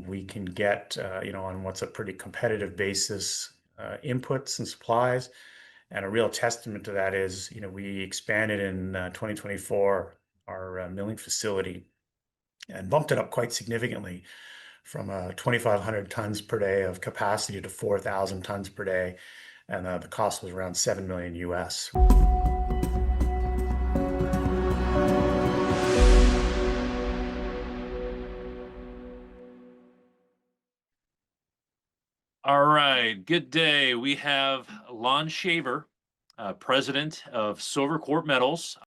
we can get, on what's a pretty competitive basis, inputs and supplies. And a real testament to that is, we expanded in 2024 our milling facility and bumped it up quite significantly from 2,500 tons per day of capacity to 4,000 tons per day. And the cost was around 7 million US. All right, good day. We have Lon Shaver, president of Silvercorp Metals.